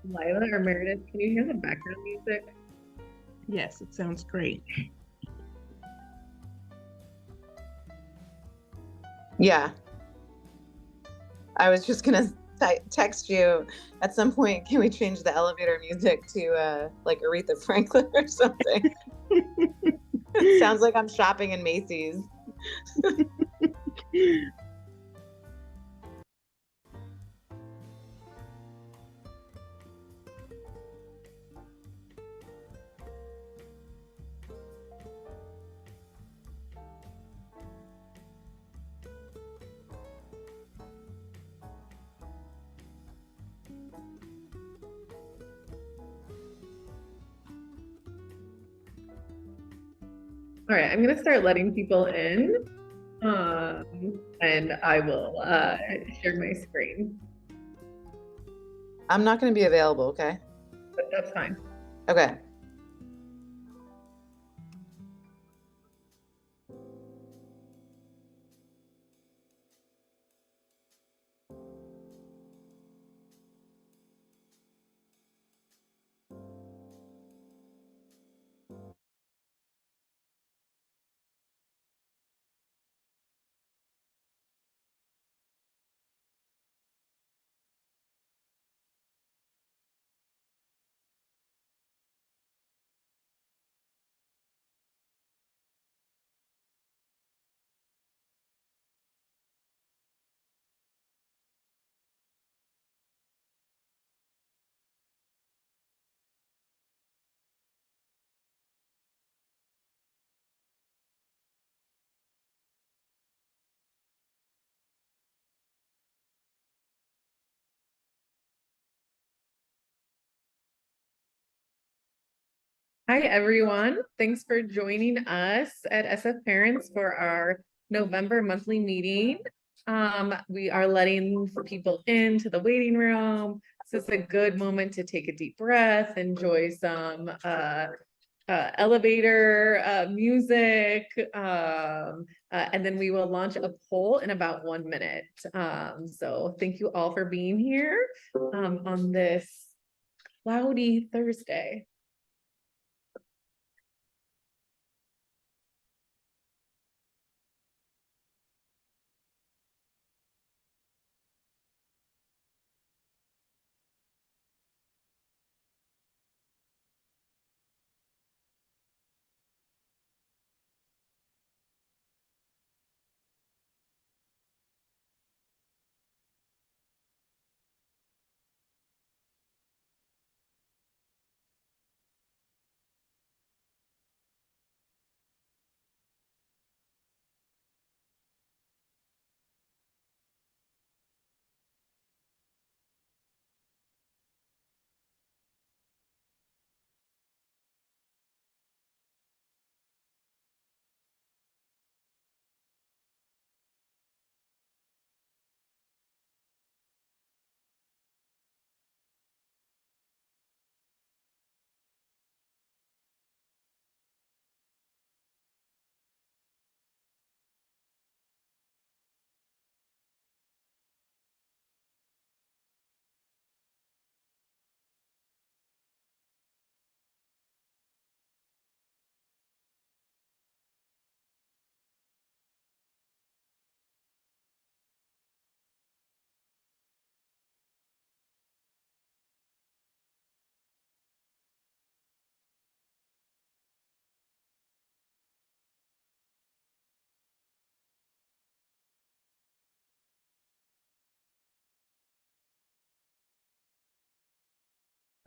Lila or Meredith, can you hear the background music? Yes, it sounds great. Yeah. I was just gonna text you at some point. Can we change the elevator music to like Aretha Franklin or something? It sounds like I'm shopping in Macy's. All right, I'm gonna start letting people in, and I will share my screen. I'm not going to be available, okay? But that's fine. Okay. Hi, everyone. Thanks for joining us at SF Parents for our November monthly meeting. We are letting people into the waiting room. This is a good moment to take a deep breath, enjoy some elevator music, and then we will launch a poll in about 1 minute. So thank you all for being here on this cloudy Thursday.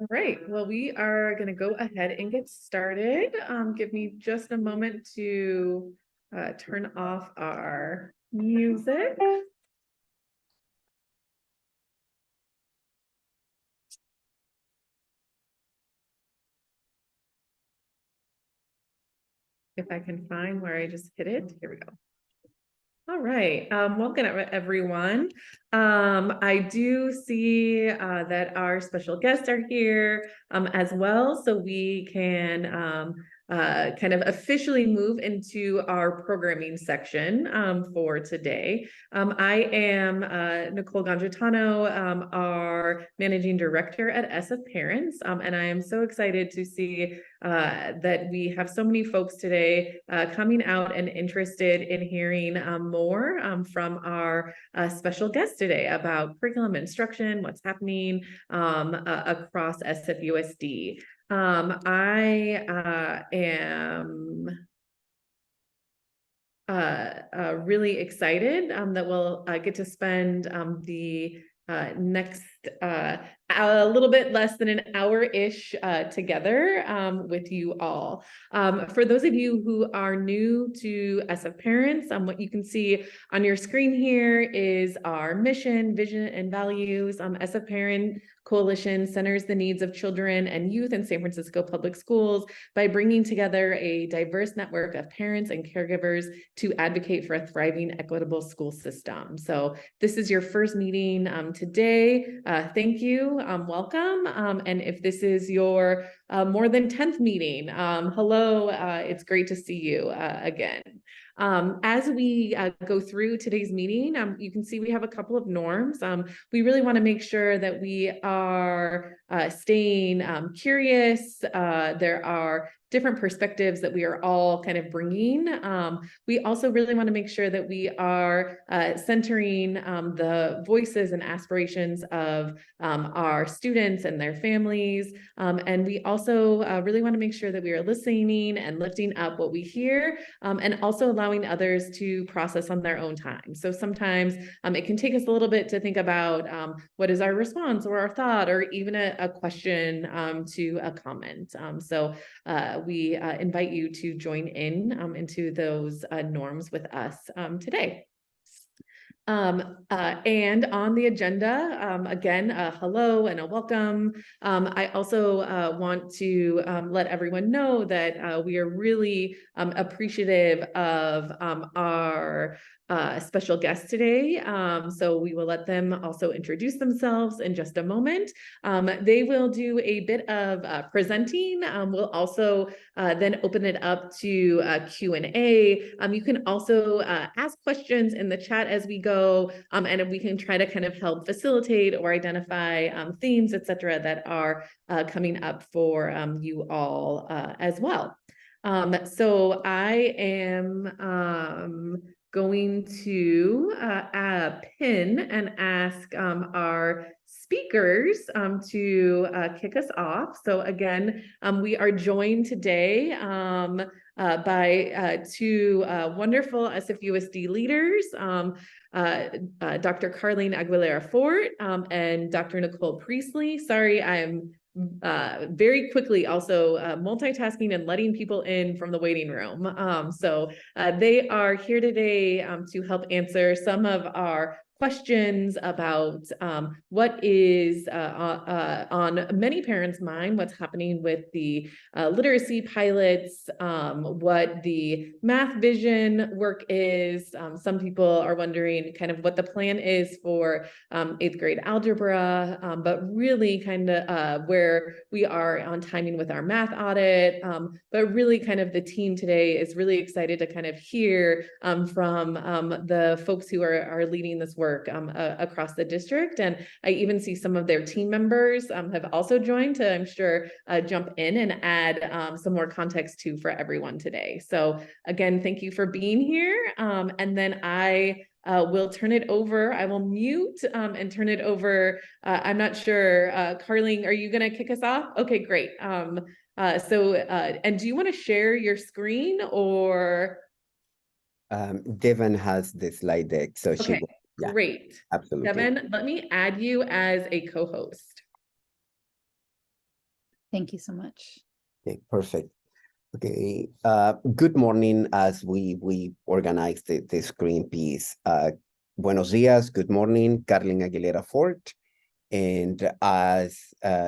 All right, well, we are going to go ahead and get started. Give me just a moment to turn off our music. If I can find where I just hit it, here we go. All right, welcome everyone. I do see that our special guests are here as well, so we can kind of officially move into our programming section for today. I am Nicole Gangitano, our managing director at SF Parents, and I am so excited to see that we have so many folks today coming out and interested in hearing more from our special guest today about curriculum instruction, what's happening across SFUSD. I am really excited that we'll get to spend the next a little bit less than an hour-ish together with you all. For those of you who are new to SF Parents, what you can see on your screen here is our mission, vision, and values. SF Parent Coalition centers the needs of children and youth in San Francisco Public Schools by bringing together a diverse network of parents and caregivers to advocate for a thriving, equitable school system. So this is your first meeting today. Thank you, welcome. And if this is your more than 10th meeting, hello, it's great to see you again. As we go through today's meeting, you can see we have a couple of norms. We really want to make sure that we are staying curious. There are different perspectives that we are all kind of bringing. We also really want to make sure that we are centering the voices and aspirations of our students and their families. And we also really want to make sure that we are listening and lifting up what we hear, and also allowing others to process on their own time. So sometimes it can take us a little bit to think about what is our response or our thought or even a question to a comment. So we invite you to join in into those norms with us today. And on the agenda, again, hello and a welcome. I also want to let everyone know that we are really appreciative of our special guest today. So we will let them also introduce themselves in just a moment. They will do a bit of presenting. We'll also then open it up to Q&A. You can also ask questions in the chat as we go, and we can try to kind of help facilitate or identify themes, et cetera, that are coming up for you all as well. So I am going to pin and ask our speakers to kick us off. So again, we are joined today by two wonderful SFUSD leaders, Dr. Carleen Aguilera Fort and Dr. Nicole Priestley. Sorry, I'm very quickly also multitasking and letting people in from the waiting room. So they are here today to help answer some of our questions about what is on many parents' mind, what's happening with the literacy pilots, what the math vision work is. Some people are wondering kind of what the plan is for 8th grade algebra, but really kind of where we are on timing with our math audit. But really kind of the team today is really excited to kind of hear from the folks who are leading this work across the district. And I even see some of their team members have also joined to, I'm sure, jump in and add some more context too for everyone today. So again, thank you for being here. And then I will turn it over. I will mute and turn it over. I'm not sure, Carleen, are you going to kick us off? Okay, great. And do you want to share your screen or? Devin has the slide deck, so she will. Yeah, great. Absolutely. Devin, let me add you as a co-host. Thank you so much. Okay, perfect. Okay, good morning as we organize the screen piece. Buenos dias, good morning, Carleen Aguilera Fort. And as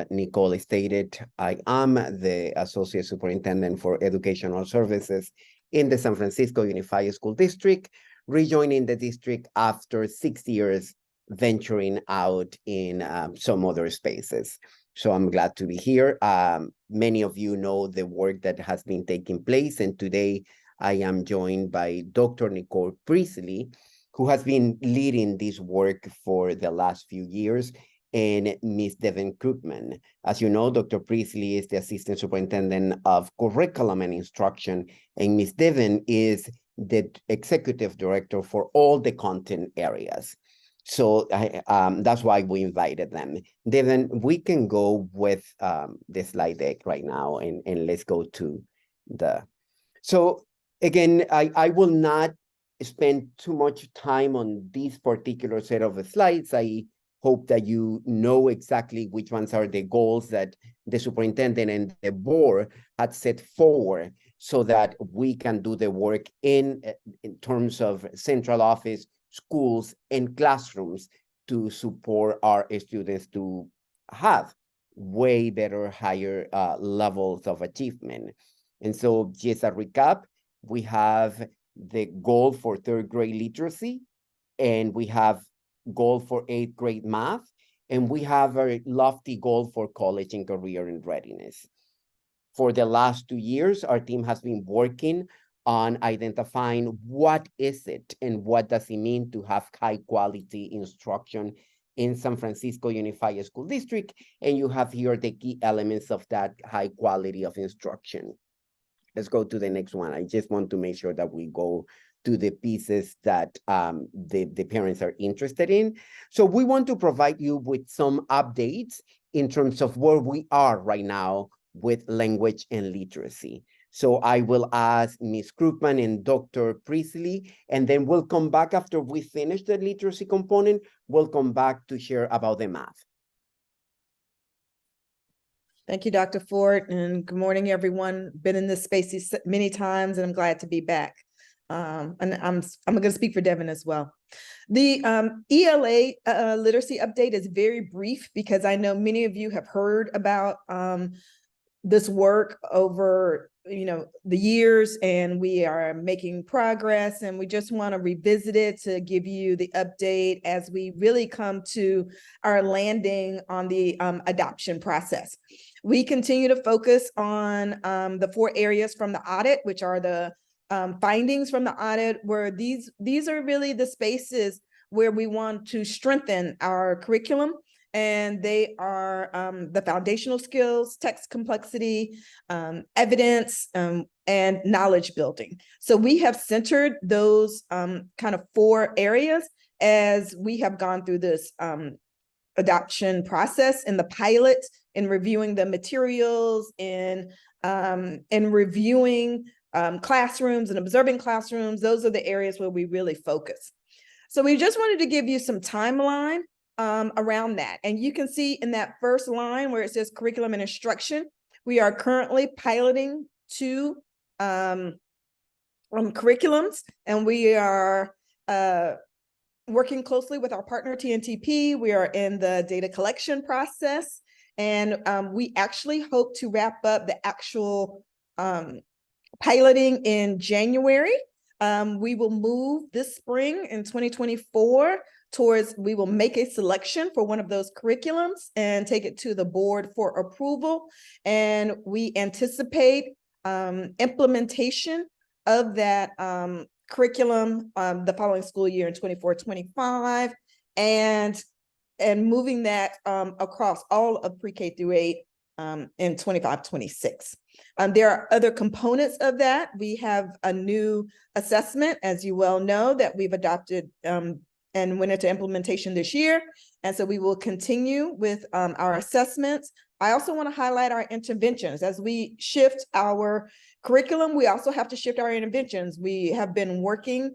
Nicole stated, I am the Associate Superintendent for Educational Services in the San Francisco Unified School District, rejoining the district after 6 years venturing out in some other spaces. So I'm glad to be here. Many of you know the work that has been taking place, and today I am joined by Dr. Nicole Priestley, who has been leading this work for the last few years, and Ms. Devin Krugman. As you know, Dr. Priestley is the Assistant Superintendent of Curriculum and Instruction, and Ms. Devin is the Executive Director for all the content areas. So that's why we invited them. Devin, we can go with the slide deck right now, and let's go to the... So again, I will not spend too much time on this particular set of slides. I hope that you know exactly which ones are the goals that the superintendent and the board had set forward so that we can do the work in terms of central office, schools, and classrooms to support our students to have way better, higher levels of achievement. And so just a recap, we have the goal for third grade literacy, and we have goal for 8th grade math, and we have a lofty goal for college and career and readiness. For the last 2 years, our team has been working on identifying what is it and what does it mean to have high quality instruction in San Francisco Unified School District. And you have here the key elements of that high quality of instruction. Let's go to the next one. I just want to make sure that we go to the pieces that the parents are interested in. So we want to provide you with some updates in terms of where we are right now with language and literacy. So I will ask Ms. Krugman and Dr. Priestley, and then we'll come back after we finish the literacy component, we'll come back to share about the math. Thank you, Dr. Ford, and good morning, everyone. Been in this space many times, and I'm glad to be back. And I'm going to speak for Devin as well. The ELA literacy update is very brief because I know many of you have heard about this work over the years, and we are making progress, and we just want to revisit it to give you the update as we really come to our landing on the adoption process. We continue to focus on the 4 areas from the audit, which are the findings from the audit, where these are really the spaces where we want to strengthen our curriculum. And they are the foundational skills, text complexity, evidence, and knowledge building. So we have centered those kind of 4 areas as we have gone through this adoption process in the pilot, in reviewing the materials, in reviewing classrooms and observing classrooms. Those are the areas where we really focus. So we just wanted to give you some timeline around that. And you can see in that first line where it says curriculum and instruction, we are currently piloting 2 curriculums, and we are working closely with our partner TNTP. We are in the data collection process, and we actually hope to wrap up the actual piloting in January. We will move this spring in 2024 towards, we will make a selection for one of those curriculums and take it to the board for approval. And we anticipate implementation of that curriculum the following school year in 24-25, and moving that across all of pre-K through 8 in 25-26. There are other components of that. We have a new assessment, as you well know, that we've adopted and went into implementation this year. And so we will continue with our assessments. I also want to highlight our interventions. As we shift our curriculum, we also have to shift our interventions. We have been working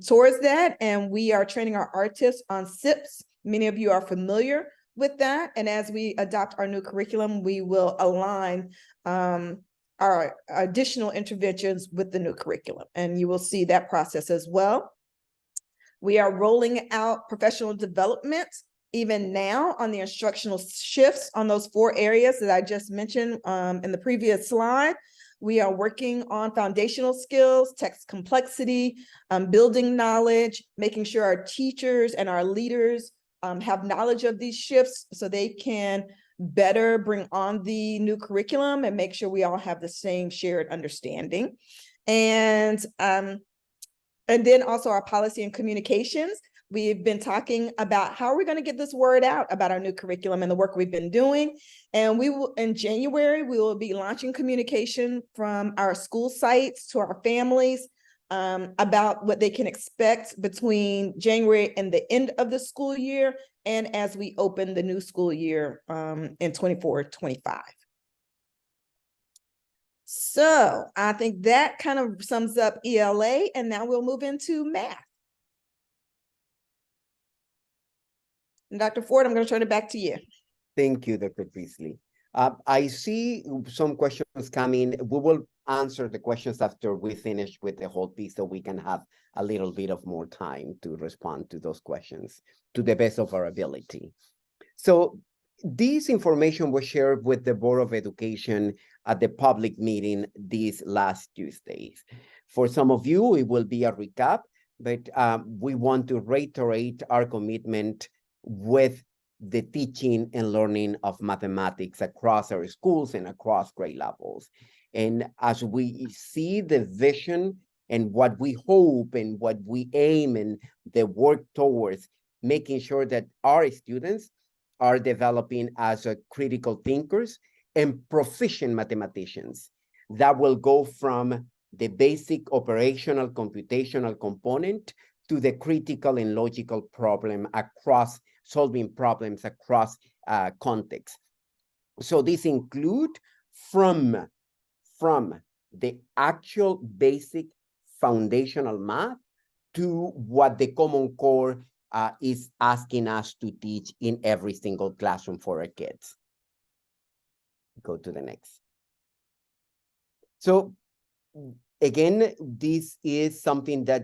towards that, and we are training our artists on SIPs. Many of you are familiar with that. And as we adopt our new curriculum, we will align our additional interventions with the new curriculum. And you will see that process as well. We are rolling out professional development even now on the instructional shifts on those 4 areas that I just mentioned in the previous slide. We are working on foundational skills, text complexity, building knowledge, making sure our teachers and our leaders have knowledge of these shifts so they can better bring on the new curriculum and make sure we all have the same shared understanding. And then also our policy and communications. We've been talking about how we're going to get this word out about our new curriculum and the work we've been doing. And we will, in January, we will be launching communication from our school sites to our families about what they can expect between January and the end of the school year, and as we open the new school year in 24-25. So I think that kind of sums up ELA, and now we'll move into math. And Dr. Ford, I'm going to turn it back to you. Thank you, Dr. Priestley. I see some questions coming. We will answer the questions after we finish with the whole piece, so we can have a little bit of more time to respond to those questions to the best of our ability. So this information was shared with the Board of Education at the public meeting these last Tuesdays. For some of you, it will be a recap, but we want to reiterate our commitment with the teaching and learning of mathematics across our schools and across grade levels. And as we see the vision and what we hope and what we aim and the work towards making sure that our students are developing as critical thinkers and proficient mathematicians, that will go from the basic operational computational component to the critical and logical problem across solving problems across contexts. So this include from the actual basic foundational math to what the Common Core is asking us to teach in every single classroom for our kids. Go to the next. So again, this is something that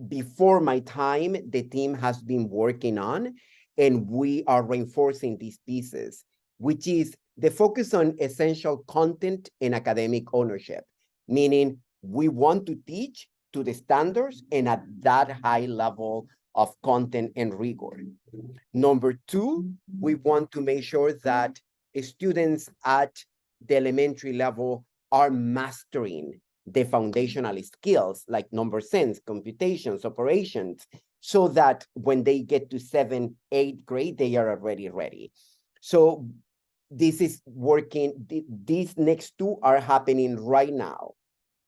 before my time, the team has been working on, and we are reinforcing these pieces, which is the focus on essential content and academic ownership, meaning we want to teach to the standards and at that high level of content and rigor. Number two, we want to make sure that students at the elementary level are mastering the foundational skills like number sense, computations, operations, so that when they get to 7th, 8th grade, they are already ready. So this is working. These next two are happening right now.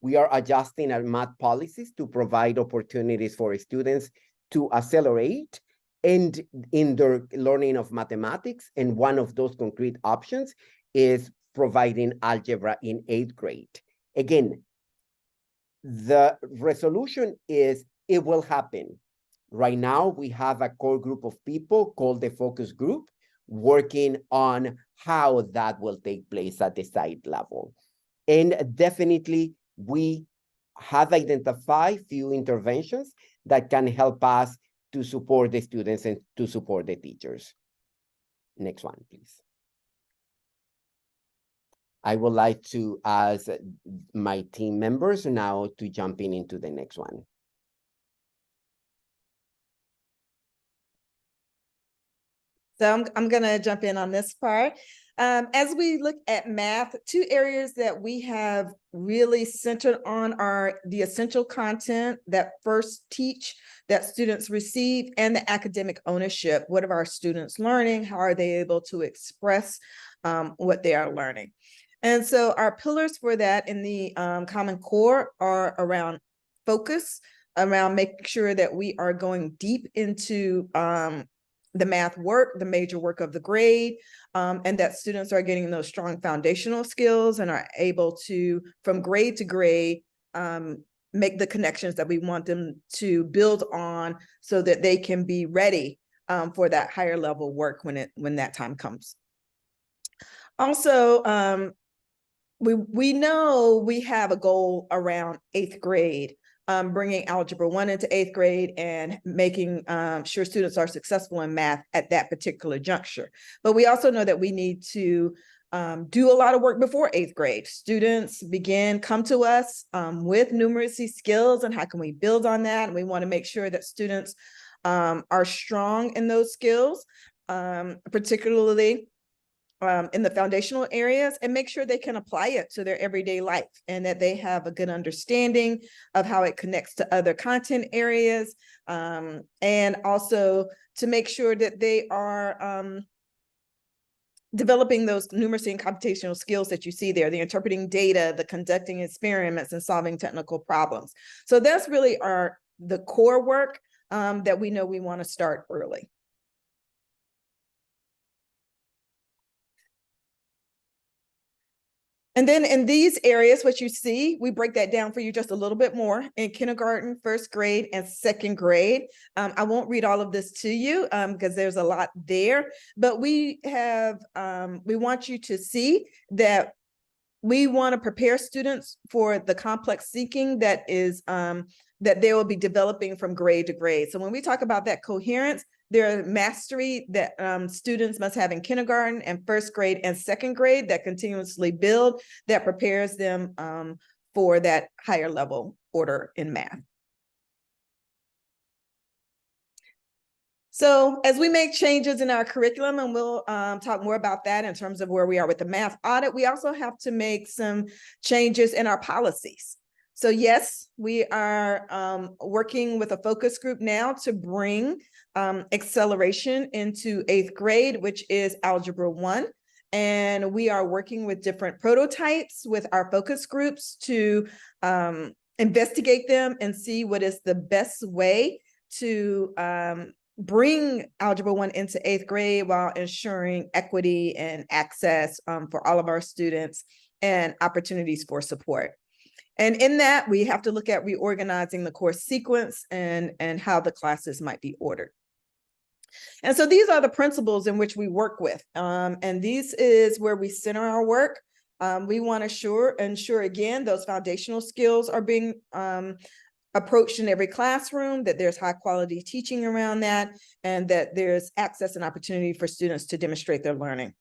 We are adjusting our math policies to provide opportunities for students to accelerate and in their learning of mathematics. And one of those concrete options is providing algebra in 8th grade. Again, the resolution is it will happen. Right now, we have a core group of people called the focus group working on how that will take place at the site level. And definitely, we have identified few interventions that can help us to support the students and to support the teachers. Next one, please. I would like to ask my team members now to jump into the next one. So I'm going to jump in on this part. As we look at math, two areas that we have really centered on are the essential content that first teach that students receive and the academic ownership. What are our students learning? How are they able to express what they are learning? And so our pillars for that in the Common Core are around focus, around making sure that we are going deep into the math work, the major work of the grade, and that students are getting those strong foundational skills and are able to, from grade to grade, make the connections that we want them to build on so that they can be ready for that higher level work when that time comes. Also, we know we have a goal around 8th grade, bringing Algebra 1 into 8th grade and making sure students are successful in math at that particular juncture. But we also know that we need to do a lot of work before 8th grade. Students come to us with numeracy skills, and how can we build on that? And we want to make sure that students are strong in those skills, particularly in the foundational areas and make sure they can apply it to their everyday life and that they have a good understanding of how it connects to other content areas. And also to make sure that they are developing those numeracy and computational skills that you see there, the interpreting data, the conducting experiments, and solving technical problems. So that's really the core work that we know we want to start early. And then in these areas, what you see, we break that down for you just a little bit more in kindergarten, first grade, and second grade. I won't read all of this to you because there's a lot there, but we want you to see that we want to prepare students for the complex thinking that they will be developing from grade to grade. So when we talk about that coherence, there are mastery that students must have in kindergarten and first grade and second grade that continuously build, that prepares them for that higher level order in math. So as we make changes in our curriculum, and we'll talk more about that in terms of where we are with the math audit, we also have to make some changes in our policies. So yes, we are working with a focus group now to bring acceleration into 8th grade, which is Algebra 1. And we are working with different prototypes with our focus groups to investigate them and see what is the best way to bring Algebra 1 into 8th grade while ensuring equity and access for all of our students and opportunities for support. And in that, we have to look at reorganizing the course sequence and how the classes might be ordered. And so these are the principles in which we work with. And this is where we center our work. We want to ensure again, those foundational skills are being approached in every classroom, that there's high quality teaching around that, and that there's access and opportunity for students to demonstrate their learning.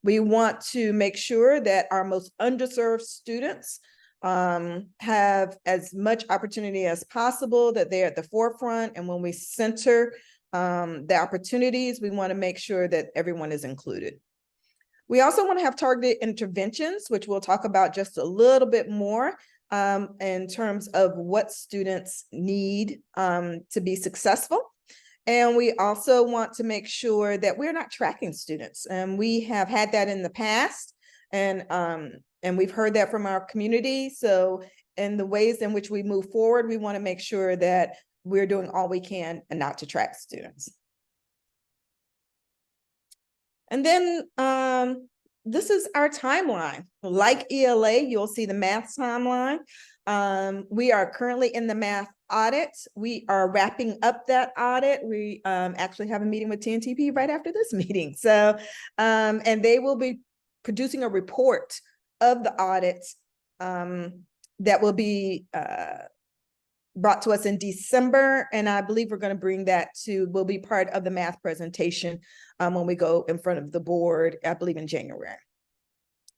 We want to make sure that our most underserved students have as much opportunity as possible, that they're at the forefront. And when we center the opportunities, we want to make sure that everyone is included. We also want to have targeted interventions, which we'll talk about just a little bit more in terms of what students need to be successful. And we also want to make sure that we're not tracking students. And we have had that in the past, and we've heard that from our community. So in the ways in which we move forward, we want to make sure that we're doing all we can and not to track students. And then this is our timeline. Like ELA, you'll see the math timeline. We are currently in the math audit. We are wrapping up that audit. We actually have a meeting with TNTP right after this meeting. So, and they will be producing a report of the audit that will be brought to us in December. And I believe we're going to bring that will be part of the math presentation when we go in front of the board, I believe in January.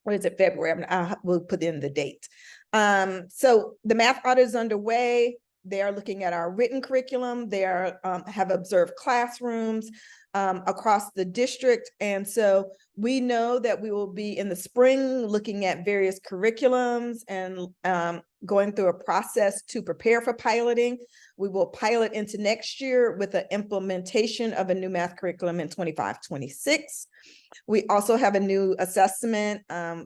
Or is it February? We'll put in the date. So the math audit is underway. They are looking at our written curriculum. They have observed classrooms across the district. And so we know that we will be in the spring looking at various curriculums and going through a process to prepare for piloting. We will pilot into next year with an implementation of a new math curriculum in 25-26. We also have a new assessment,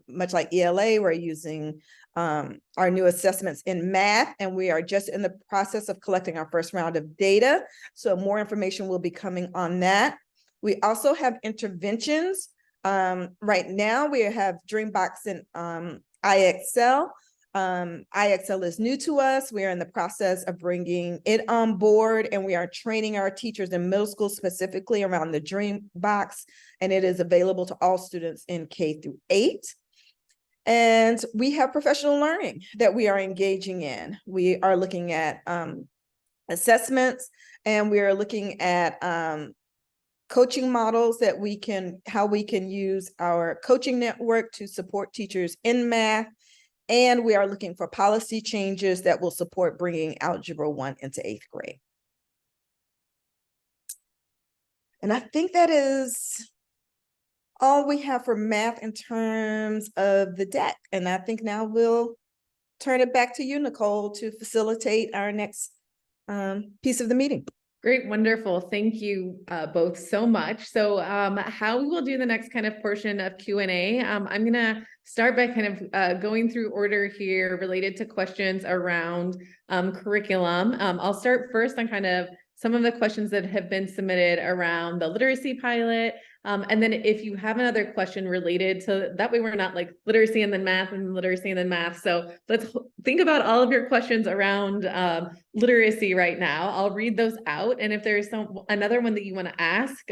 much like ELA, we're using our new assessments in math, and we are just in the process of collecting our first round of data. So more information will be coming on that. We also have interventions. Right now we have Dreambox and IXL. IXL is new to us. We are in the process of bringing it on board, and we are training our teachers in middle school specifically around the Dreambox, and it is available to all students in K-8. And we have professional learning that we are engaging in. We are looking at assessments, and we are looking at coaching models that how we can use our coaching network to support teachers in math. And we are looking for policy changes that will support bringing Algebra 1 into 8th grade. And I think that is all we have for math in terms of the deck. And I think now we'll turn it back to you, Nicole, to facilitate our next piece of the meeting. Great, wonderful. Thank you both so much. So how we will do the next kind of portion of Q&A, I'm gonna start by kind of going through order here related to questions around curriculum. I'll start first on kind of some of the questions that have been submitted around the literacy pilot. And then if you have another question related to, that way we're not like literacy and then math and literacy and then math. So let's think about all of your questions around literacy right now. I'll read those out. And if there's another one that you want to ask,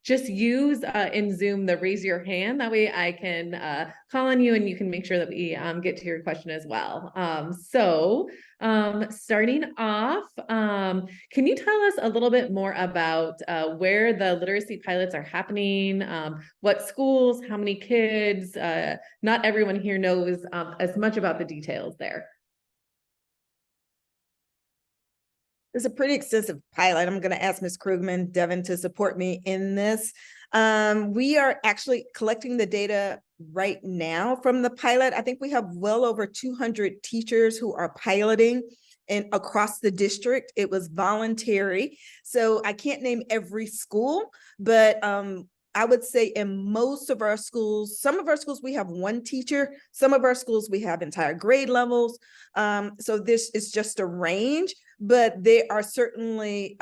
just use in Zoom the raise your hand. That way I can call on you and you can make sure that we get to your question as well. Starting off, can you tell us a little bit more about where the literacy pilots are happening, what schools, how many kids? Not everyone here knows as much about the details there. It's a pretty extensive pilot. I'm going to ask Ms. Krugman, Devin, to support me in this. We are actually collecting the data right now from the pilot. I think we have well over 200 teachers who are piloting and across the district. It was voluntary. So I can't name every school, but I would say in most of our schools, some of our schools, we have one teacher. Some of our schools, we have entire grade levels. So this is just a range, but they are certainly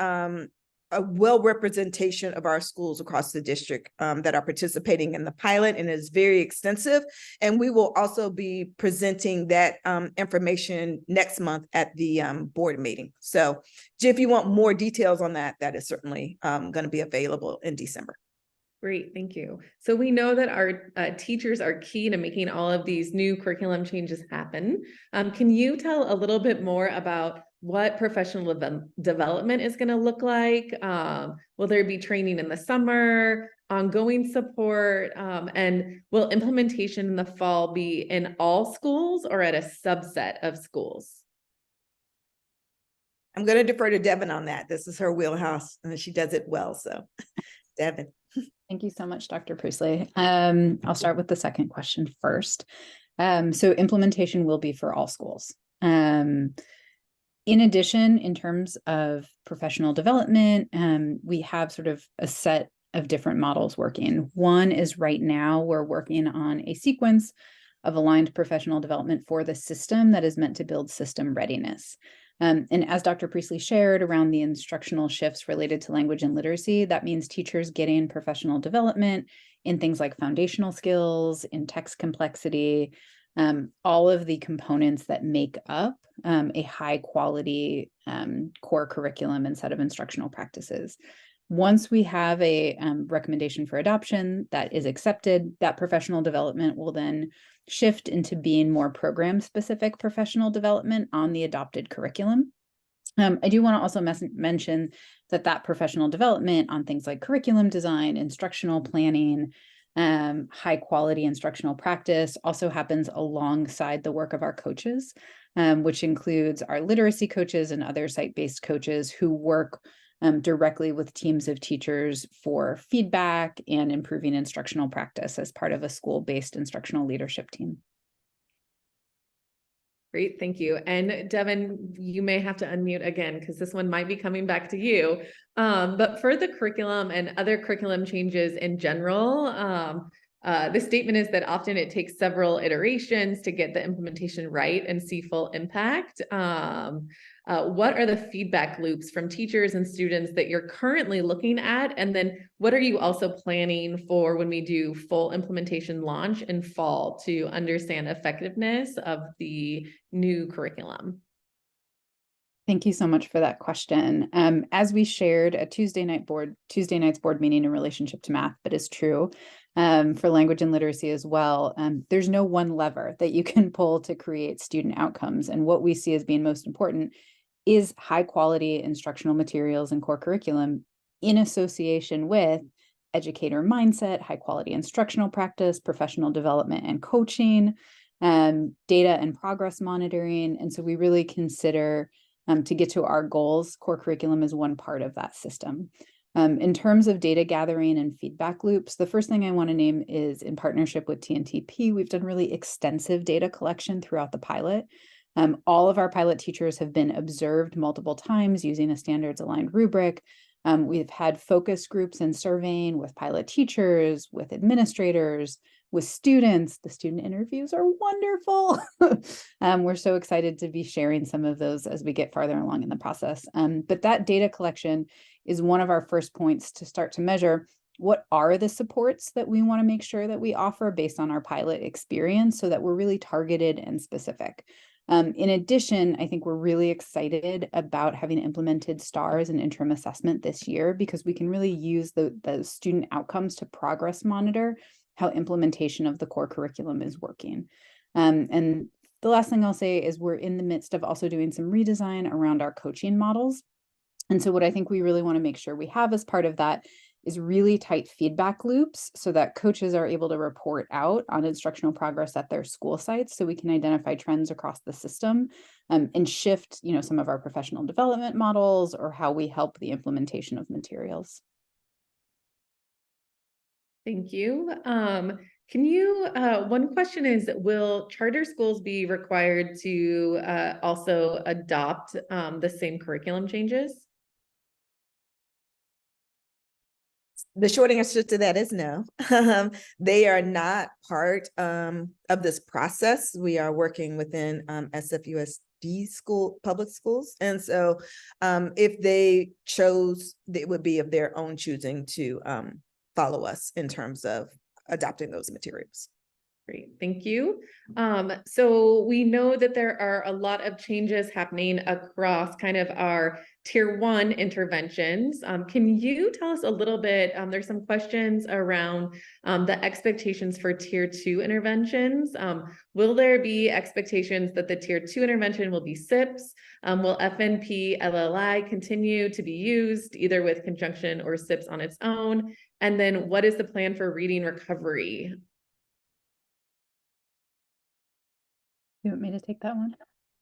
a well representation of our schools across the district that are participating in the pilot, and is very extensive. And we will also be presenting that information next month at the board meeting. So if you want more details on that, that is certainly going to be available in December. Great, thank you. So we know that our teachers are key to making all of these new curriculum changes happen. Can you tell a little bit more about what professional development is going to look like? Will there be training in the summer, ongoing support, and will implementation in the fall be in all schools or at a subset of schools? I'm going to defer to Devin on that. This is her wheelhouse and she does it well. So Devin. Thank you so much, Dr. Priestley. I'll start with the second question first. So implementation will be for all schools. In addition, in terms of professional development, we have sort of a set of different models working. One is right now we're working on a sequence of aligned professional development for the system that is meant to build system readiness. And as Dr. Priestley shared around the instructional shifts related to language and literacy, that means teachers getting professional development in things like foundational skills, in text complexity, all of the components that make up a high quality core curriculum and set of instructional practices. Once we have a recommendation for adoption that is accepted, that professional development will then shift into being more program-specific professional development on the adopted curriculum. I do want to also mention that professional development on things like curriculum design, instructional planning, high-quality instructional practice also happens alongside the work of our coaches, which includes our literacy coaches and other site-based coaches who work directly with teams of teachers for feedback and improving instructional practice as part of a school-based instructional leadership team. Great, thank you. And Devin, you may have to unmute again because this one might be coming back to you. But for the curriculum and other curriculum changes in general, the statement is that often it takes several iterations to get the implementation right and see full impact. What are the feedback loops from teachers and students that you're currently looking at? And then what are you also planning for when we do full implementation launch in fall to understand effectiveness of the new curriculum? Thank you so much for that question. As we shared at Tuesday night's board meeting in relationship to math, but is true for language and literacy as well, there's no one lever that you can pull to create student outcomes. And what we see as being most important is high quality instructional materials and core curriculum in association with educator mindset, high quality instructional practice, professional development and coaching, data and progress monitoring. And so we really consider to get to our goals, core curriculum is one part of that system. In terms of data gathering and feedback loops, the first thing I want to name is in partnership with TNTP, we've done really extensive data collection throughout the pilot. All of our pilot teachers have been observed multiple times using a standards aligned rubric. We've had focus groups and surveying with pilot teachers, with administrators, with students. The student interviews are wonderful. We're so excited to be sharing some of those as we get farther along in the process. But that data collection is one of our first points to start to measure what are the supports that we want to make sure that we offer based on our pilot experience so that we're really targeted and specific. In addition, I think we're really excited about having implemented STARS and interim assessment this year because we can really use the student outcomes to progress monitor how implementation of the core curriculum is working. And the last thing I'll say is we're in the midst of also doing some redesign around our coaching models. And so what I think we really want to make sure we have as part of that is really tight feedback loops so that coaches are able to report out on instructional progress at their school sites so we can identify trends across the system and shift, some of our professional development models or how we help the implementation of materials. Thank you. Can you, one question is, will charter schools be required to also adopt the same curriculum changes? The short answer to that is no. They are not part of this process. We are working within SFUSD public schools. And so if they chose, it would be of their own choosing to follow us in terms of adopting those materials. Great, thank you. So we know that there are a lot of changes happening across kind of our Tier 1 interventions. Can you tell us a little bit, there's some questions around the expectations for Tier 2 interventions. Will there be expectations that the Tier 2 intervention will be SIPs? Will FNP LLI continue to be used either with conjunction or SIPs on its own? And then what is the plan for reading recovery? You want me to take that one?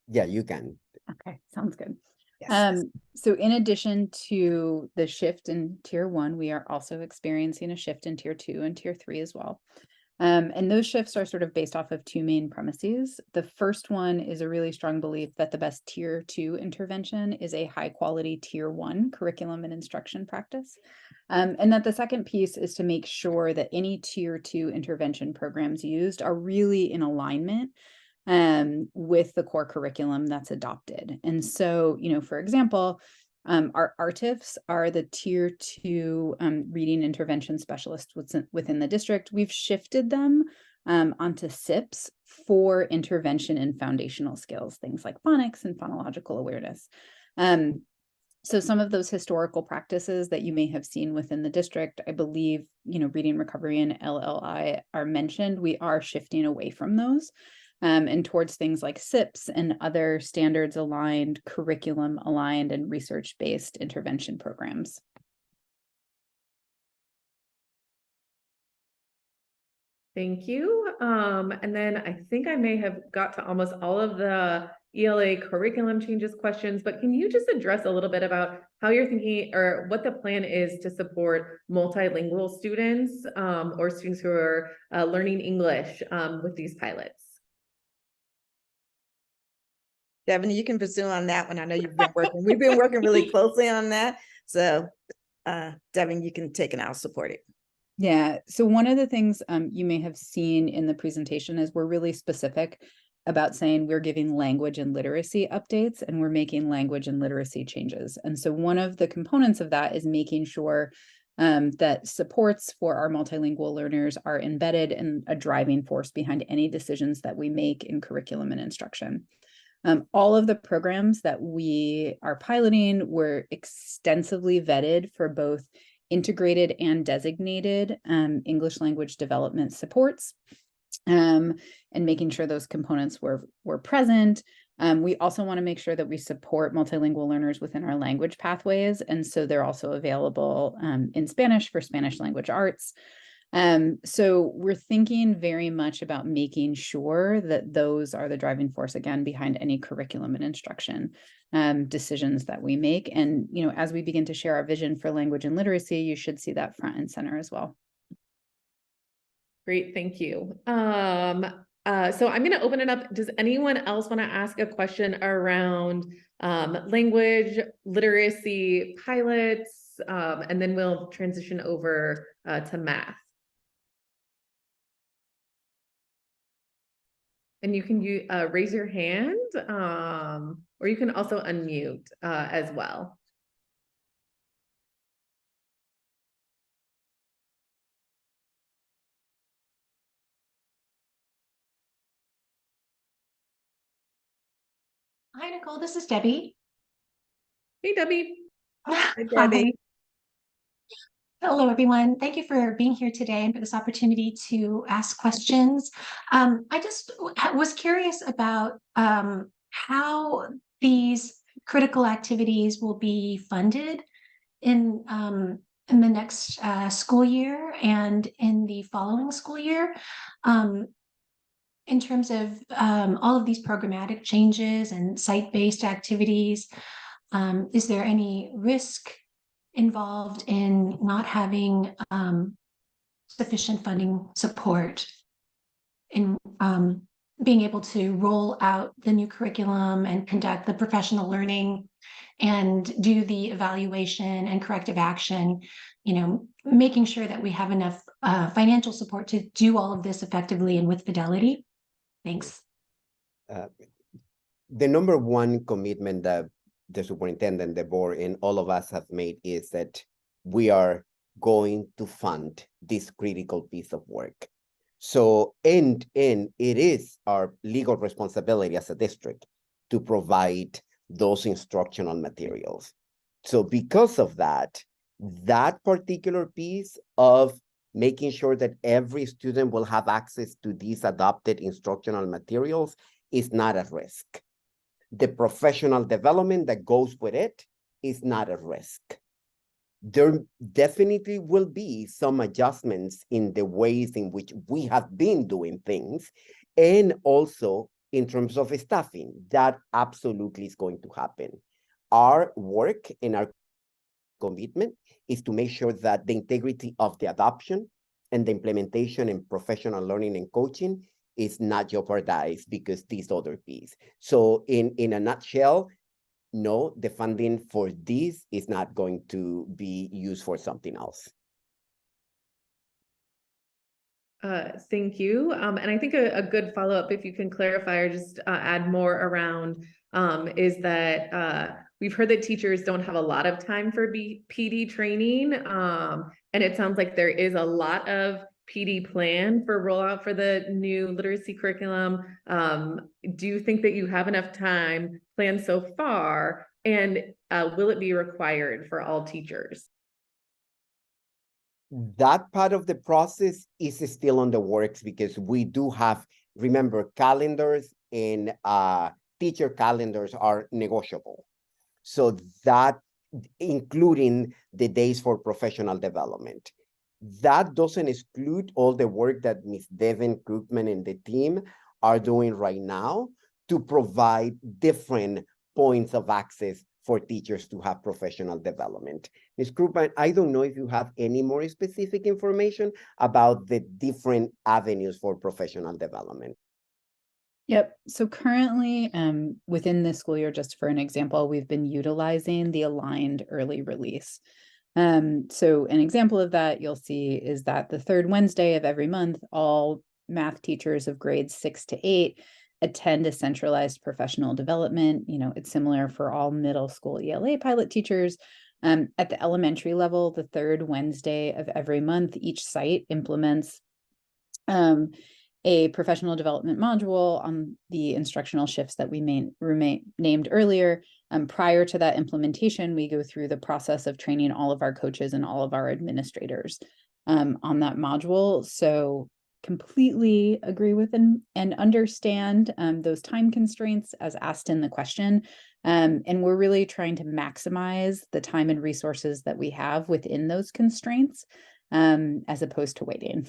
Yeah, you can. Okay, sounds good. Yes. So in addition to the shift in Tier 1, we are also experiencing a shift in Tier 2 and Tier 3 as well. And those shifts are sort of based off of two main premises. The first one is a really strong belief that the best Tier 2 intervention is a high quality Tier 1 curriculum and instruction practice. And that the second piece is to make sure that any Tier 2 intervention programs used are really in alignment with the core curriculum that's adopted. And so, for example, our RTIFs are the Tier 2 reading intervention specialists within the district. We've shifted them onto SIPs for intervention in foundational skills, things like phonics and phonological awareness. So some of those historical practices that you may have seen within the district, I believe, reading recovery and LLI are mentioned. We are shifting away from those. And towards things like SIPs and other standards aligned, curriculum aligned, and research-based intervention programs. Thank you. And then I think I may have got to almost all of the ELA curriculum changes questions, but can you just address a little bit about how you're thinking or what the plan is to support multilingual students or students who are learning English with these pilots? Devin, you can pursue on that one. I know we've been working really closely on that. So Devin, you can take and I'll support it. Yeah, so one of the things you may have seen in the presentation is we're really specific about saying we're giving language and literacy updates and we're making language and literacy changes. And so one of the components of that is making sure that supports for our multilingual learners are embedded and a driving force behind any decisions that we make in curriculum and instruction. All of the programs that we are piloting were extensively vetted for both integrated and designated English language development supports and making sure those components were present. We also want to make sure that we support multilingual learners within our language pathways. And so they're also available in Spanish for Spanish language arts. So we're thinking very much about making sure that those are the driving force again behind any curriculum and instruction. decisions that we make. And, as we begin to share our vision for language and literacy, you should see that front and center as well. Great, thank you. So I'm going to open it up. Does anyone else want to ask a question around language, literacy pilots, and then we'll transition over to math. And you can raise your hand, or you can also unmute as well. Hi, Nicole. This is Debbie. Hey, Debbie. Hi, Hi. Debbie. Hello, everyone. Thank you for being here today and for this opportunity to ask questions. I just was curious about how these critical activities will be funded in the next school year and in the following school year. In terms of all of these programmatic changes and site-based activities, is there any risk involved in not having sufficient funding support in being able to roll out the new curriculum and conduct the professional learning and do the evaluation and corrective action, making sure that we have enough financial support to do all of this effectively and with fidelity? Thanks. The number one commitment that the superintendent, the board, and all of us have made is that we are going to fund this critical piece of work. So, and it is our legal responsibility as a district to provide those instructional materials. So because of that, that particular piece of making sure that every student will have access to these adopted instructional materials is not at risk. The professional development that goes with it is not at risk. There definitely will be some adjustments in the ways in which we have been doing things, and also in terms of staffing. That absolutely is going to happen. Our work and our commitment is to make sure that the integrity of the adoption and the implementation and professional learning and coaching is not jeopardized because this other piece. So in a nutshell, no, the funding for this is not going to be used for something else. Thank you. And I think a good follow-up, if you can clarify or just add more around, is that we've heard that teachers don't have a lot of time for PD training. And it sounds like there is a lot of PD plan for rollout for the new literacy curriculum. Do you think that you have enough time planned so far? And will it be required for all teachers? That part of the process is still on the works because we do have, remember, calendars and teacher calendars are negotiable. So that, including the days for professional development. That doesn't exclude all the work that Ms. Devin Krugman and the team are doing right now to provide different points of access for teachers to have professional development. Ms. Krugman, I don't know if you have any more specific information about the different avenues for professional development. Yep. So currently, within this school year, just for an example, we've been utilizing the aligned early release. So an example of that you'll see is that the third Wednesday of every month, all math teachers of grades 6 to 8 attend a centralized professional development. It's similar for all middle school ELA pilot teachers. At the elementary level, the third Wednesday of every month, each site implements a professional development module on the instructional shifts that we named earlier. Prior to that implementation, we go through the process of training all of our coaches and all of our administrators on that module. So completely agree with and understand those time constraints as asked in the question. And we're really trying to maximize the time and resources that we have within those constraints as opposed to waiting.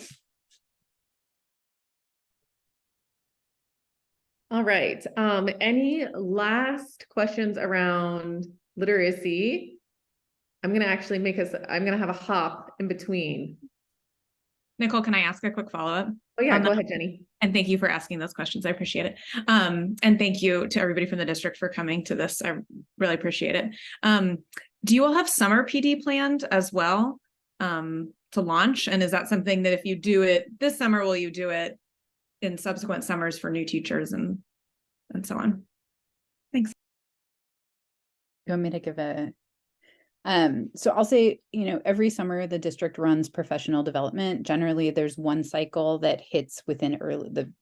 All right. Any last questions around literacy? I'm gonna actually I'm gonna have a hop in between. Nicole, can I ask a quick follow-up? Oh yeah, on go that? ahead, Jenny. And thank you for asking those questions. I appreciate it. And thank you to everybody from the district for coming to this. I really appreciate it. Do you all have summer PD planned as well to launch? And is that something that if you do it this summer, will you do it in subsequent summers for new teachers and so on? Thanks. You want me to give a so I'll say, every summer the district runs professional development. Generally, there's one cycle that hits within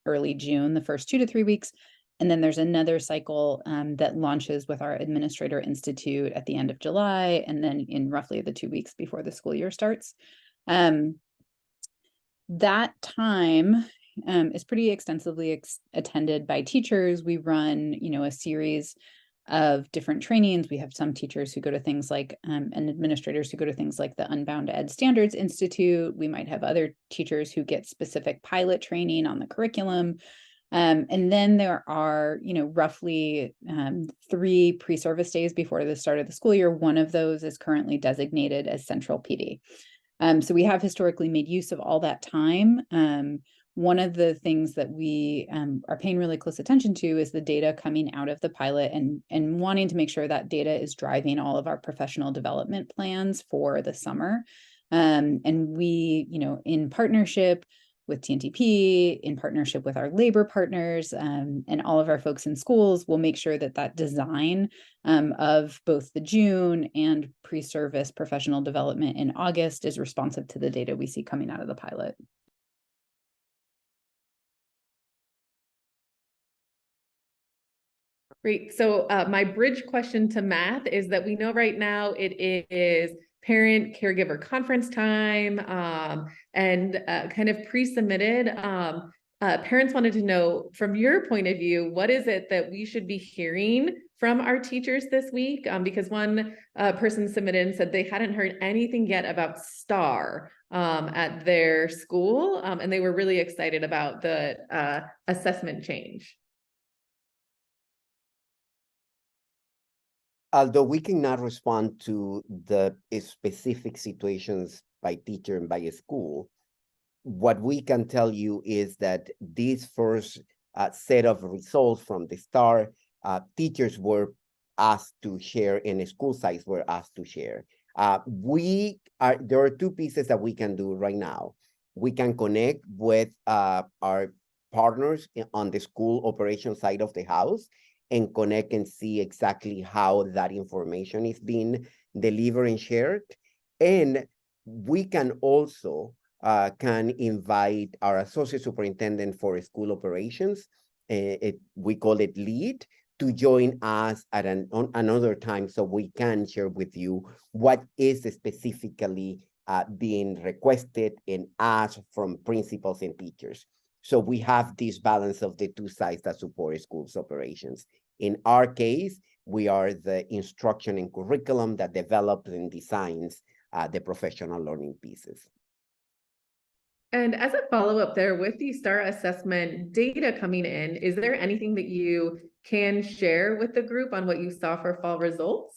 early June, the first 2 to 3 weeks. And then there's another cycle that launches with our Administrator Institute at the end of July, and then in roughly the 2 weeks before the school year starts. That time is pretty extensively attended by teachers. We run, a series of different trainings. We have some teachers who go to things like, and administrators who go to things like the Unbound Ed Standards Institute. We might have other teachers who get specific pilot training on the curriculum. And then there are, roughly 3 pre-service days before the start of the school year. One of those is currently designated as Central PD. So we have historically made use of all that time. One of the things that we are paying really close attention to is the data coming out of the pilot and wanting to make sure that data is driving all of our professional development plans for the summer. And we, in partnership with TNTP, in partnership with our labor partners and all of our folks in schools, will make sure that that design of both the June and pre-service professional development in August is responsive to the data we see coming out of the pilot. Great. So my bridge question to math is that we know right now it is parent caregiver conference time and kind of pre-submitted. Parents wanted to know from your point of view, what is it that we should be hearing from our teachers this week? Because one person submitted and said they hadn't heard anything yet about STAR at their school, and they were really excited about the assessment change. Although we cannot respond to the specific situations by teacher and by a school, what we can tell you is that this first set of results from the STAR, teachers were asked to share and school sites were asked to share. There are 2 pieces that we can do right now. We can connect with our partners on the school operation side of the house and connect and see exactly how that information is being delivered and shared. And we can also can invite our associate superintendent for school operations, we call it lead, to join us at another time so we can share with you what is specifically being requested and asked from principals and teachers. So we have this balance of the 2 sides that support schools operations. In our case, we are the instruction and curriculum that develops and designs the professional learning pieces. And as a follow-up there, with the STAR assessment data coming in, is there anything that you can share with the group on what you saw for fall results?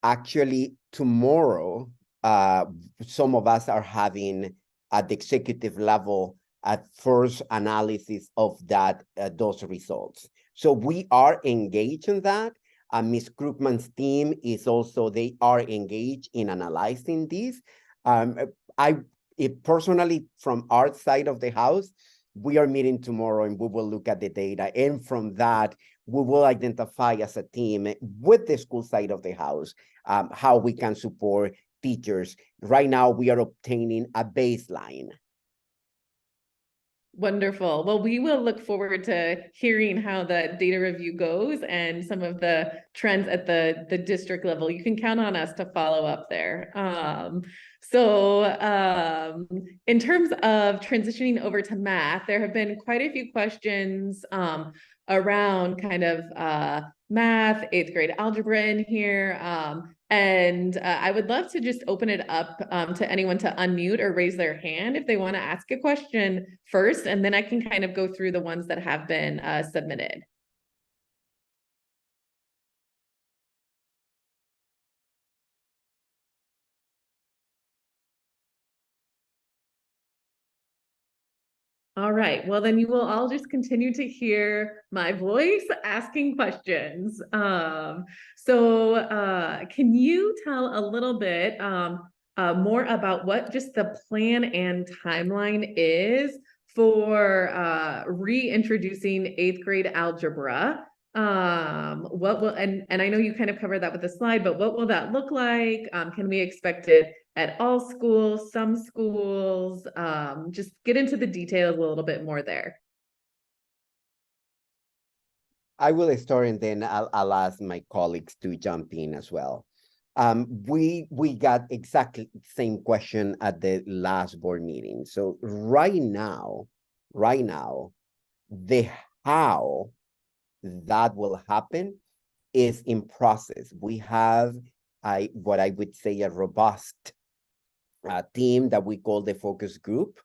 Actually, tomorrow, some of us are having at the executive level at first analysis of those results. So we are engaged in that. Ms. Krugman's team is also, they are engaged in analyzing this. Personally, from our side of the house, we are meeting tomorrow and we will look at the data. And from that, we will identify as a team with the school side of the house, how we can support teachers. Right now, we are obtaining a baseline. Wonderful. Well, we will look forward to hearing how the data review goes and some of the trends at the district level. You can count on us to follow up there. In terms of transitioning over to math, there have been quite a few questions around kind of math, 8th grade algebra in here. And I would love to just open it up to anyone to unmute or raise their hand if they want to ask a question first, and then I can kind of go through the ones that have been submitted. All right, well then you will all just continue to hear my voice asking questions. Can you tell a little bit more about what just the plan and timeline is for reintroducing 8th grade algebra? What will, and I know you kind of covered that with the slide, but what will that look like? Can we expect it at all schools, some schools? Just get into the details a little bit more there. I will start and then I'll ask my colleagues to jump in as well. We got exactly the same question at the last board meeting. So right now, the how that will happen is in process. We have what I would say a robust team that we call the focus group,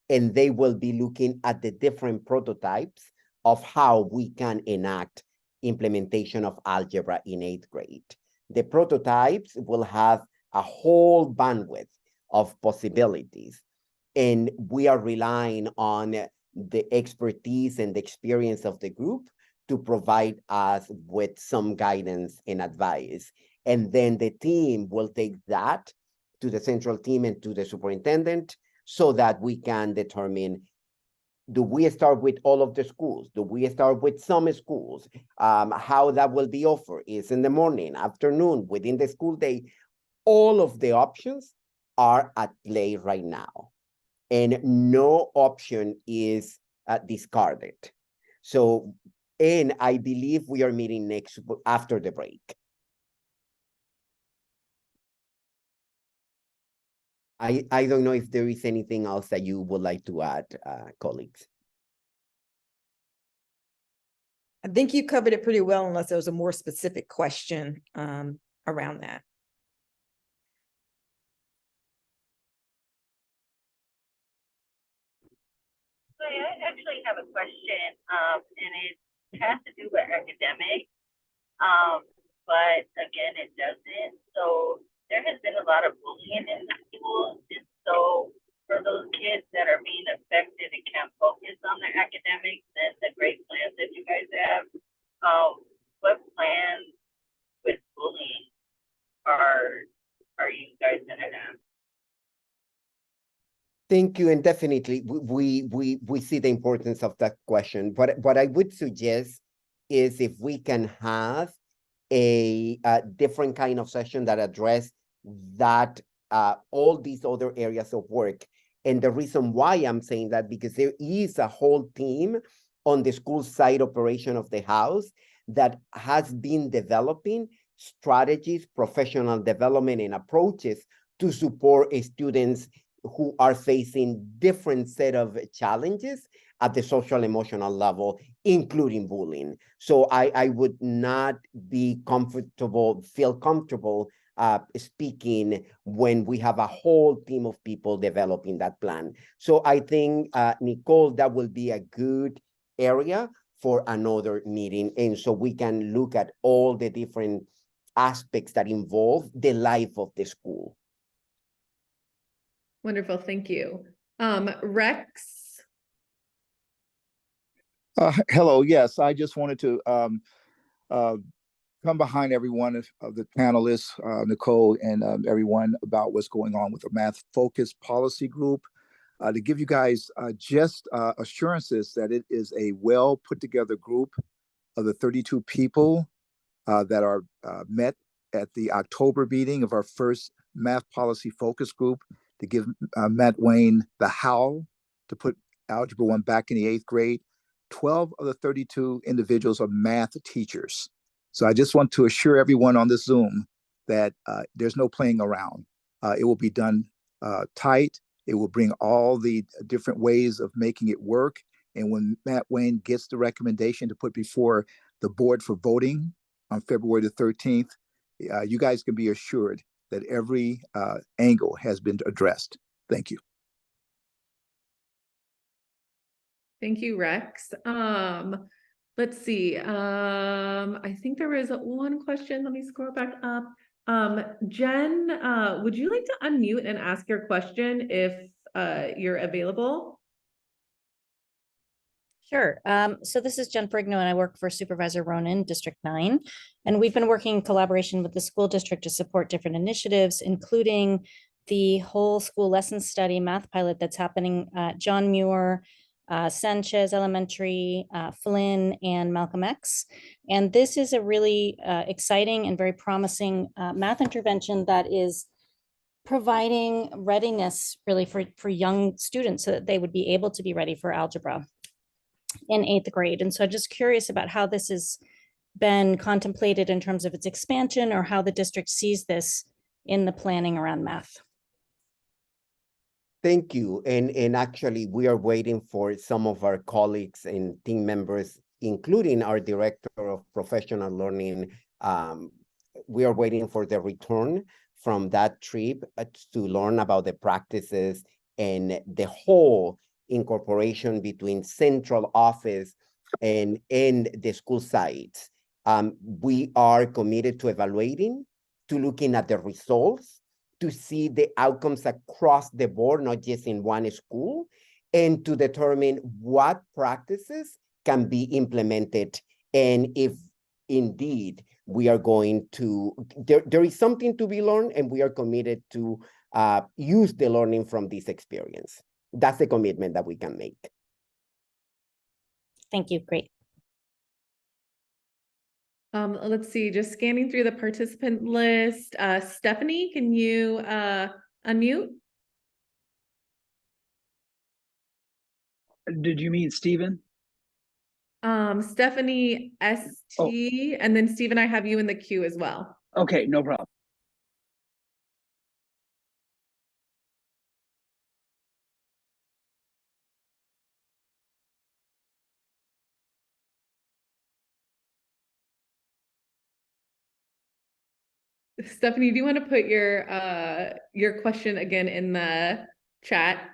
and they will be looking at the different prototypes of how we can enact implementation of algebra in 8th grade. The prototypes will have a whole bandwidth of possibilities, and we are relying on the expertise and the experience of the group to provide us with some guidance and advice. And then the team will take that to the central team and to the superintendent so that we can determine, do we start with all of the schools? Do we start with some schools? How that will be offered is in the morning, afternoon, within the school day. All of the options are at play right now, and no option is discarded. So, and I believe we are meeting next after the break. I don't know if there is anything else that you would like to add, colleagues. I think you covered it pretty well, unless there was a more specific question around that. I actually have a question, and it has to do with academics, but again, it doesn't. So there has been a lot of bullying in the schools, and so for those kids that are being affected and can't focus on their academics and the great plans that you guys have, what plans with bullying are you guys gonna have? Thank you, and definitely we see the importance of that question. But what I would suggest is if we can have a different kind of session that address that all these other areas of work. And the reason why I'm saying that, because there is a whole team on the school side operation of the house that has been developing strategies, professional development, and approaches to support students who are facing different set of challenges at the social emotional level, including bullying. So I would not be feel comfortable speaking when we have a whole team of people developing that plan. So I think, Nicole, that will be a good area for another meeting. And so we can look at all the different aspects that involve the life of the school. Wonderful, thank you. Rex? Hello, yes, I just wanted to come behind everyone of the panelists, Nicole and everyone, about what's going on with the Math Focus Policy Group, to give you guys just assurances that it is a well put together group of the 32 people that are met at the October meeting of our first Math Policy Focus Group to give Matt Wayne the how to put Algebra 1 back in the 8th grade. 12 of the 32 individuals are math teachers. So I just want to assure everyone on this Zoom that there's no playing around. It will be done tight. It will bring all the different ways of making it work. And when Matt Wayne gets the recommendation to put before the board for voting on February the 13th, you guys can be assured that every angle has been addressed. Thank you. Thank you, Rex. Let's see. I think there was one question. Let me scroll back up. Jen, would you like to unmute and ask your question if you're available? Sure. So this is Jen Ferrigno, and I work for Supervisor Ronan, District 9. And we've been working in collaboration with the school district to support different initiatives, including the whole school lesson study math pilot that's happening at John Muir, Sanchez Elementary, Flynn, and Malcolm X. And this is a really exciting and very promising math intervention that is providing readiness really for young students so that they would be able to be ready for algebra in 8th grade. And so I'm just curious about how this has been contemplated in terms of its expansion, or how the district sees this in the planning around math. Thank you. And actually, we are waiting for some of our colleagues and team members, including our Director of Professional Learning. We are waiting for the return from that trip to learn about the practices and the whole incorporation between central office and the school sites. We are committed to evaluating, to looking at the results, to see the outcomes across the board, not just in one school, and to determine what practices can be implemented. And if indeed we are going to, there is something to be learned, and we are committed to use the learning from this experience. That's the commitment that we can make. Thank you. Great. Let's see, just scanning through the participant list. Stephanie, can you unmute? Did you mean Stephen? Stephanie ST, and then Stephen, I have you in the queue as well. Okay, no problem. Stephanie, do you want to put your question again in the chat?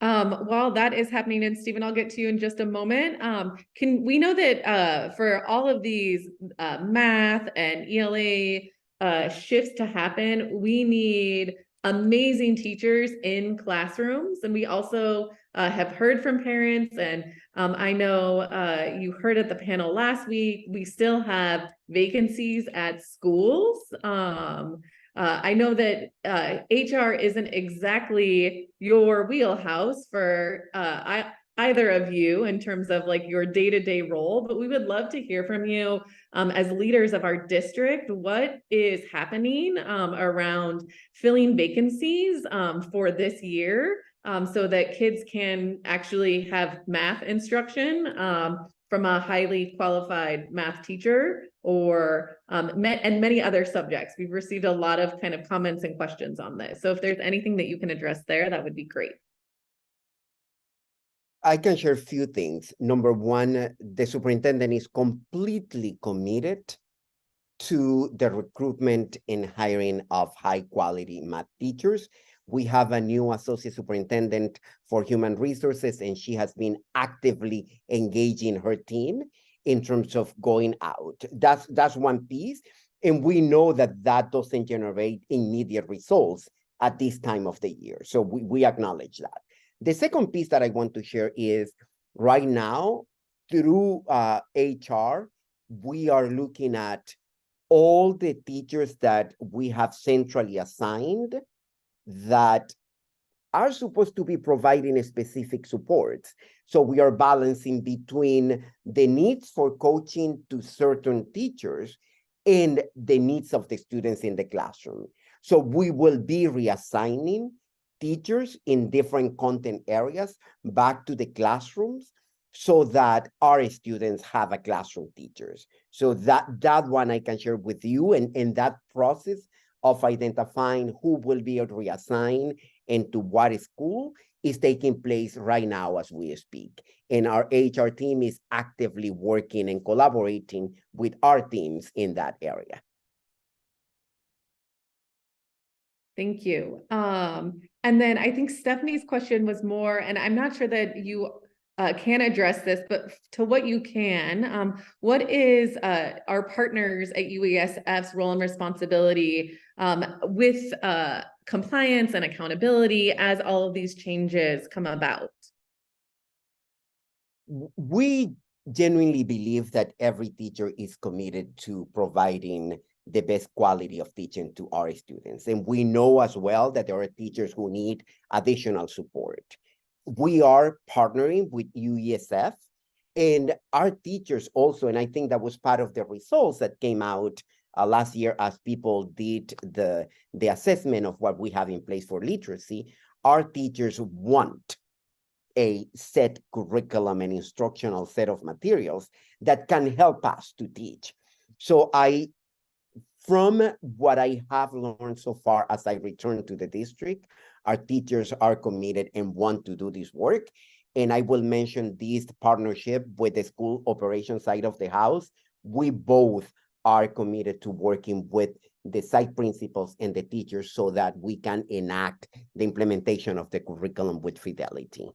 While that is happening, and Stephen, I'll get to you in just a moment. Can we know that for all of these math and ELA shifts to happen, we need amazing teachers in classrooms. And we also have heard from parents, and I know you heard at the panel last week, we still have vacancies at schools. I know that HR isn't exactly your wheelhouse for either of you in terms of like your day-to-day role, but we would love to hear from you as leaders of our district. What is happening around filling vacancies for this year so that kids can actually have math instruction from a highly qualified math teacher, or and many other subjects. We've received a lot of kind of comments and questions on this. So if there's anything that you can address there, that would be great. I can share a few things. Number one, the superintendent is completely committed to the recruitment and hiring of high quality math teachers. We have a new associate superintendent for human resources, and she has been actively engaging her team in terms of going out. That's one piece. And we know that that doesn't generate immediate results at this time of the year. So we acknowledge that. The second piece that I want to share is right now through HR, we are looking at all the teachers that we have centrally assigned that are supposed to be providing specific supports. So we are balancing between the needs for coaching to certain teachers and the needs of the students in the classroom. So we will be reassigning teachers in different content areas back to the classrooms so that our students have a classroom teachers. So that one I can share with you, and that process of identifying who will be reassigned and to what school is taking place right now as we speak. And our HR team is actively working and collaborating with our teams in that area. Thank you. And then I think Stephanie's question was more, and I'm not sure that you can address this, but to what you can, what is our partners at UESF's role and responsibility with compliance and accountability as all of these changes come about? We genuinely believe that every teacher is committed to providing the best quality of teaching to our students. And we know as well that there are teachers who need additional support. We are partnering with UESF and our teachers also, and I think that was part of the results that came out last year as people did the assessment of what we have in place for literacy. Our teachers want a set curriculum and instructional set of materials that can help us to teach. So from what I have learned so far as I return to the district, our teachers are committed and want to do this work. And I will mention this partnership with the school operations side of the house. We both are committed to working with the site principals and the teachers so that we can enact the implementation of the curriculum with fidelity.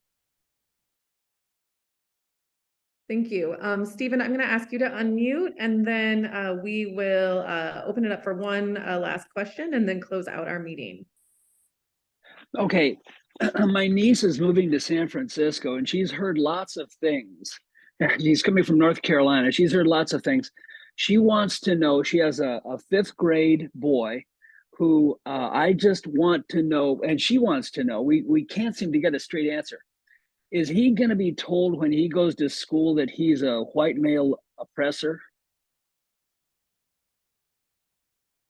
Thank you. Stephen, I'm going to ask you to unmute, and then we will open it up for one last question and then close out our meeting. Okay, my niece is moving to San Francisco and she's heard lots of things. She's coming from North Carolina. She's heard lots of things. She wants to know, she has a 5th grade boy who I just want to know, and she wants to know, we can't seem to get a straight answer. Is he going to be told when he goes to school that he's a white male oppressor?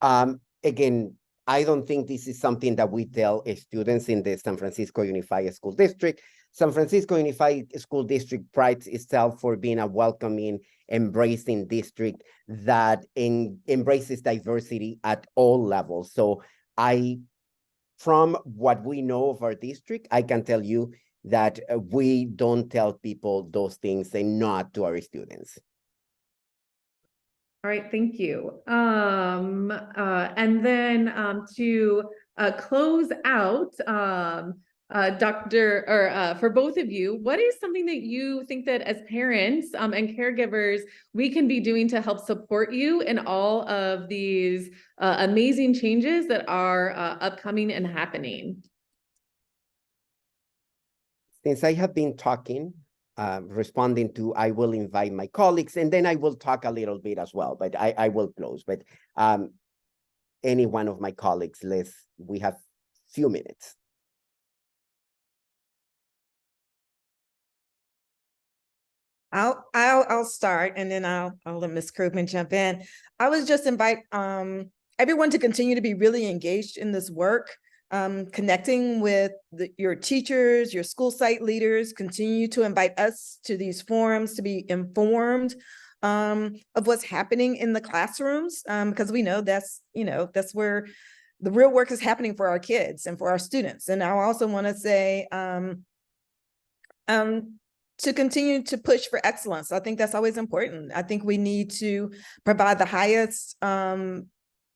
Again, I don't think this is something that we tell students in the San Francisco Unified School District. San Francisco Unified School District prides itself for being a welcoming, embracing district that embraces diversity at all levels. So from what we know of our district, I can tell you that we don't tell people those things and not to our students. All right, thank you. And then to close out, for both of you, what is something that you think that as parents and caregivers, we can be doing to help support you in all of these amazing changes that are upcoming and happening? Since I have been talking, responding to, I will invite my colleagues, and then I will talk a little bit as well, but I will close. But any one of my colleagues, we have few minutes. I'll start, and then I'll let Ms. Krugman jump in. I was just invite everyone to continue to be really engaged in this work. Connecting with your teachers, your school site leaders, continue to invite us to these forums to be informed of what's happening in the classrooms, because we know that's where the real work is happening for our kids and for our students. And I also want to say to continue to push for excellence. I think that's always important. I think we need to provide the highest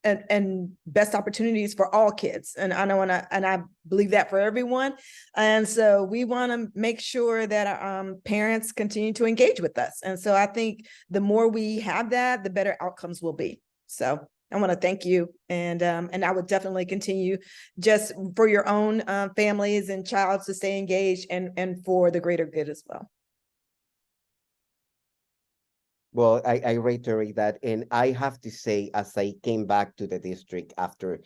and best opportunities for all kids. And I believe that for everyone. And so we want to make sure that parents continue to engage with us. And so I think the more we have that, the better outcomes will be. So I want to thank you. And I would definitely continue just for your own families and child to stay engaged and for the greater good as well. Well, I reiterate that, and I have to say, as I came back to the district after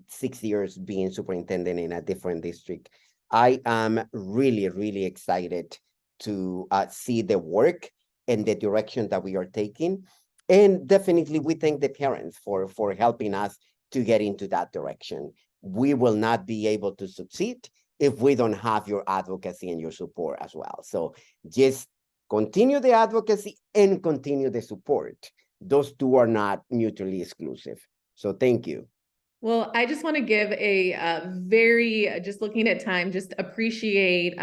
6 years being superintendent in a different district, I am really, really excited to see the work and the direction that we are taking. And definitely we thank the parents for helping us to get into that direction. We will not be able to succeed if we don't have your advocacy and your support as well. So just continue the advocacy and continue the support. Those two are not mutually exclusive. So thank you. Well, I just want to give a very, just looking at time, just appreciate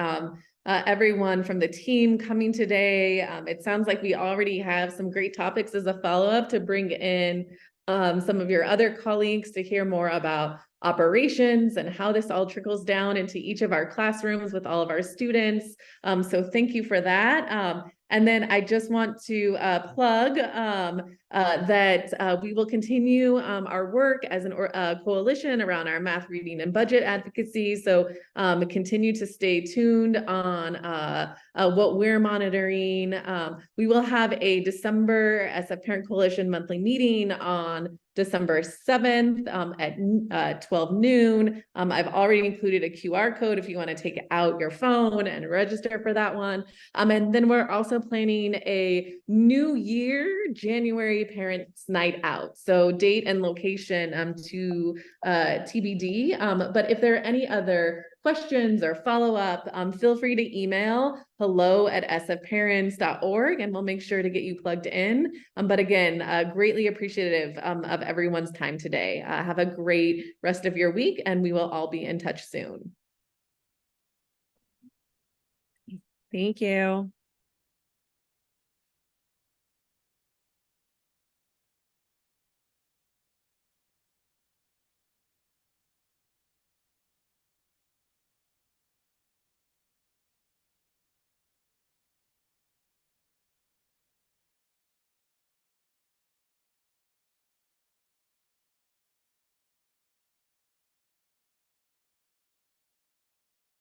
everyone from the team coming today. It sounds like we already have some great topics as a follow-up to bring in some of your other colleagues to hear more about operations and how this all trickles down into each of our classrooms with all of our students. So thank you for that. And then I just want to plug that we will continue our work as a coalition around our math, reading, and budget advocacy. So continue to stay tuned on what we're monitoring. We will have a December SF Parent Coalition monthly meeting on December 7th at 12 noon. I've already included a QR code if you want to take out your phone and register for that one. And then we're also planning a New Year January Parents Night Out. So date and location to TBD. But if there are any other questions or follow-up, feel free to email hello@sfparents.org and we'll make sure to get you plugged in. But again, greatly appreciative of everyone's time today. Have a great rest of your week and we will all be in touch soon. Thank you.